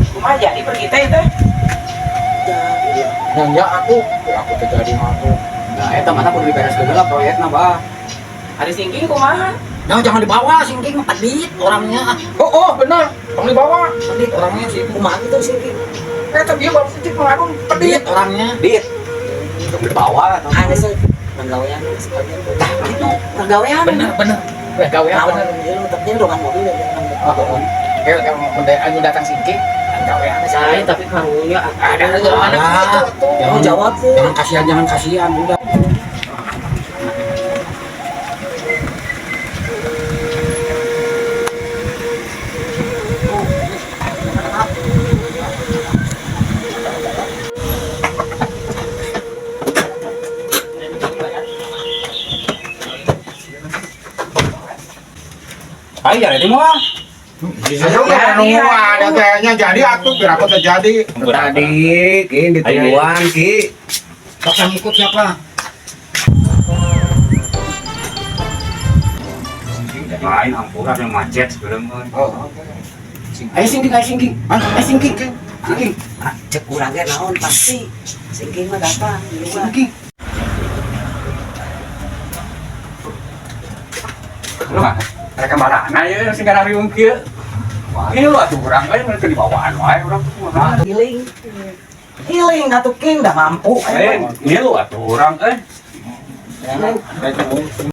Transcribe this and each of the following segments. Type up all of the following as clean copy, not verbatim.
Cuma jadi pergi teh itu. Jadi ya aku terjadi aku. Nah, eta mah kudu dibereskeun heula proyekna, Bah. Ada singging kumaha? Nah, jangan dibawa singking pedit orangnya. Oh benar. Tong dibawa. Pedit orangnya sih kumaha gitu singking. Eta dia baru sih pengadun Pedit orangnya. Dit. Kudu dibawa atau Ada sih penggawean sekalian. Nah, itu penggawean. benar. Gawean Lawan bener. dia lu tapi dengan mobil ya. Kayak anu datang singging. Gawean Saya tapi karunya ada Ah, anak itu. Jangan jawab tuh. Jangan kasihan udah. ayo jadi mah. Ada kayaknya jadi aku berapa terjadi. Tadi ki ditungguan ki. Sok yang ikut siapa? Lain ampura yang macet sebelum. Oh. Ayo singking. Ayo singking. Singking. Cek kurang ge naon pasti. Singking mah datang. Singking. Lu mah mereka mana? Nah, ya sing gara riung kieu. Ini lu atuh urang euy mereka dibawaan wae urang tuh. Healing atuh king dah mampu. Ini lu atuh urang euy.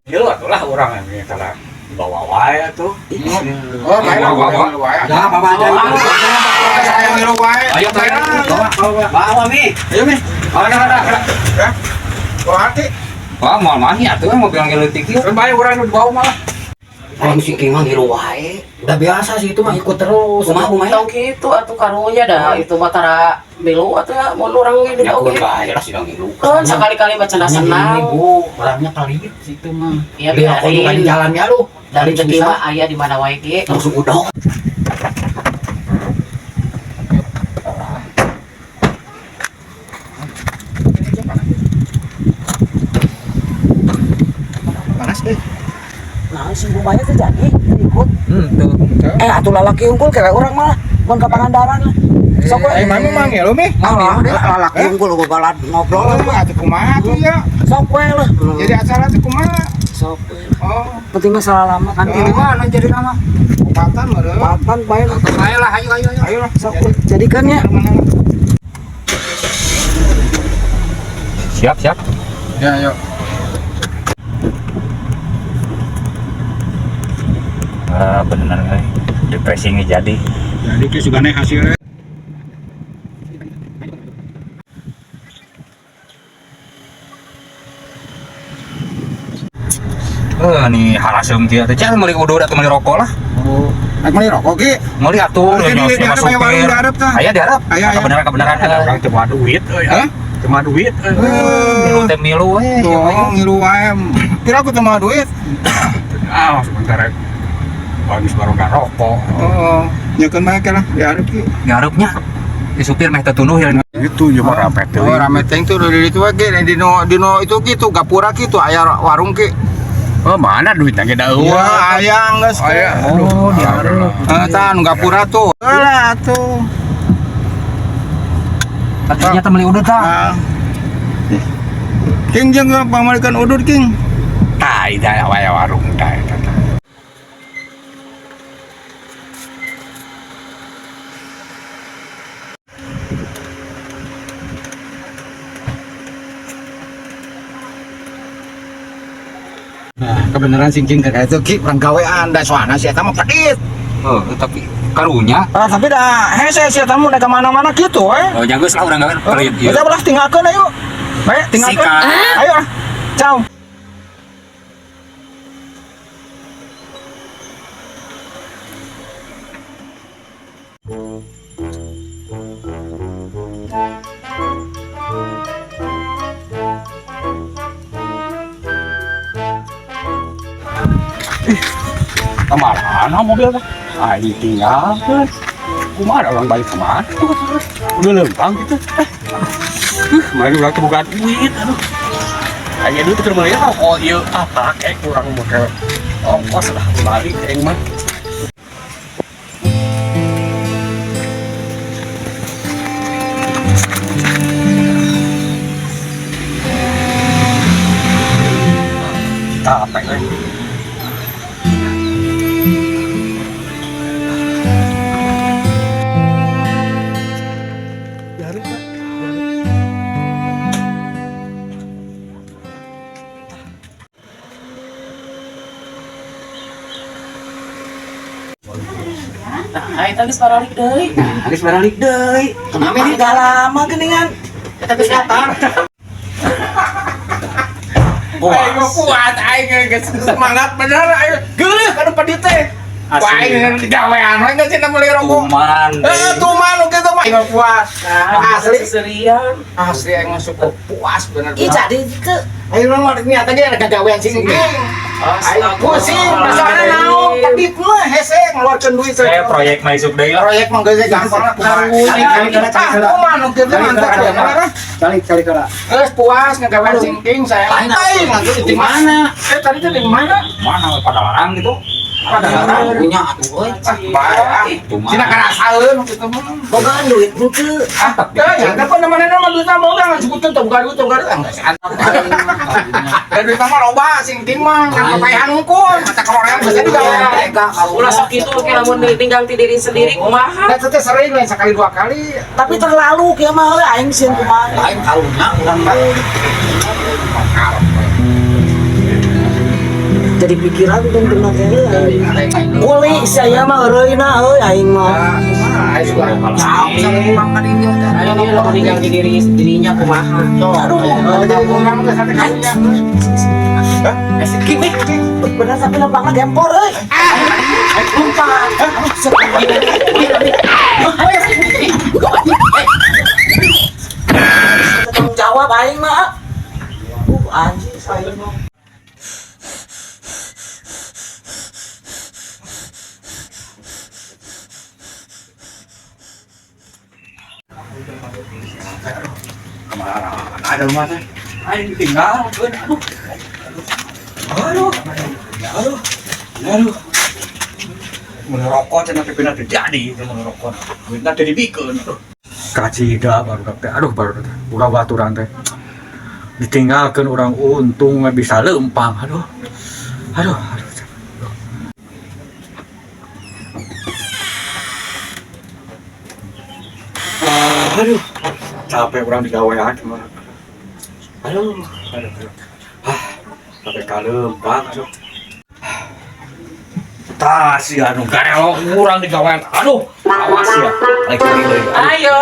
Ini lu atuh lah urang yang salah dibawa wae atuh. Oh, main lu wae. Ya, apa aja itu. Saya ngilu wae. Ayo bawa Mi. Ayo Mi. Ada. Oh, hati. Wah, moal mah atuh mobil ngeleutik ieu. Bae urang nu dibawa malah. Aing singking mah ngilu wae. Udah biasa sih itu mah ikut terus. kumaha tong kitu atuh karunya dah itu mah tara milu atuh ya mun urang ge Ya dibawa kun bae lah sidang ngilu. kan sekali-kali baca senang Bu, orangnya pelit situ mah. ya Dia kalau di biarin jalannya lu dari rezeki susah. mah aya di mana wae ge Langsung udang. Panas deh. Nah, si bumanya tuh jadi ikut. Tuh. Atuh lalaki unggul kayak orang mah. Bukan ke Pangandaran lah. Sok we. Emang manggil lu Mi? Lalaki unggul gue balad ngobrol Oh, lah. atuh kumaha tuh ya. Sok we lah. Jadi acara tuh kumaha? Sok we. Oh, Penting mah salah lama kan di mana jadi nama. kupatan mah deh. Patan bae lah. Ayo lah, ayo. Ayo lah. Sok we. Jadikannya. Siap. Ya, ayo. Bener euy. Depresinya jadi. Jadi ke sugane hasilnya. Nih halasung kieu teh can meuli udur atau meuli rokok lah. Oh, naik mana rokok ki? Meuli atuh Di nyawa hareup aya warung di hareup tah. Aya diharap. Aya. Kebenaran orang teu moal duit euy. Hah? Teu moal duit. Milu teh milu we. Oh, ngilu wae. Kira aku teu mah duit. Sebentar bagus baru gak rokok. Oh, nyekeun bae lah di hareup ki. Ngarepnya di supir meh tetunuh ya. Itu ya mah ramet Oh, rame teh itu di ditu ge dino itu gitu gapura gitu aya warung ki. Oh, mana duitnya ge da Wah, aya geus. Oh, di hareup. Tah nu gapura tuh. Lah tuh. Ternyata meuli udah tah. King jeung pamalikeun udur king. Tah, ida aya warung tah eta tah. Nah, kebenaran singking kayak itu ki urang gawean da soalna si eta mah pedit. Tapi karunya Tapi dah hese si eta mah da ka mana-mana kitu oh janggeus lah urang gawean pelit ieu. Kita belah tinggalkeun ayo. Bae tinggalkeun. Sikat. Ayo. Ciao. Kemana mobil teh? Ditinggalkeun. Kumaha orang balik kemana? Udah lempang gitu. Mari ulah kebukaan duit. Aduh. Aya duit keur meuli rokok ieu apa kayak kurang modal ongkos lah balik aing mah. Capek kan? Nah, eta geus baralik deui. Habis baralik deui. Kenapa ini gak lama geningan? Eta geus datang. Aing mah kuat aing geus semangat bener aing. Geuleuh ka depan dieu teh. Wah, aing digawean we geus cenah meuli rokok. Tuman oke tuh mah aing mah puas. Asli serian. Asli aing mah cukup puas bener. Ih jadi ke Aing mah niat tadi ada gagawean sing aing pusing masalahna naon pedit mah hese ngeluarkeun duit Saya proyek masuk deui lah. proyek mah geus gampang lah. Kumaha nu kieu teh mantap ya. Cari kala. Geus puas ngagawean singking saya. Aing di mana? Tadi teh di mana? Mana pada larang gitu. Pada Punya atuh euy. Cina karasaeun kitu mah. bogaan duit buke. Ya, tapi namanya nama duit mah boga ngan sebutkeun tong gaduh enggak santai. Da duit mah loba singking mah ngan kepaehan hungkul, mata kororean geus digawe. Ulah sok kitu ke lamun tinggal ti diri sendiri kumaha? Da teh sering lain sekali dua kali. Tapi terlalu kieu mah aing sieun kumaha. Lain karunya urang mah. Jadi pikiran dong kena kene. Boleh saya mah eureuna euy aing mah. Aing suka saung sareng mang kadinya. Ayo dia lamun tinggal ti dirinya kumaha? Aduh, Jadi kurang geus sate kalinya. kimi. Bener sampai lempangna gempor euy. Tanggung jawab aing mah. Anjing saya mah. Ada rumah teh. Aing tinggal aduh. Aduh. Mun rokok cenah teh pina terjadi mun rokok. Duitna teh dibikeun. Kacida baru teh. Aduh baru teh. Ulah baturan teh. Ditinggalkeun orang untung bisa lempang. Aduh. Aduh. Capek orang digawean cuma. Aduh. Sampai kalempang aduh. Tah si anu garelo urang digawean. Aduh, awas ya. Ayo.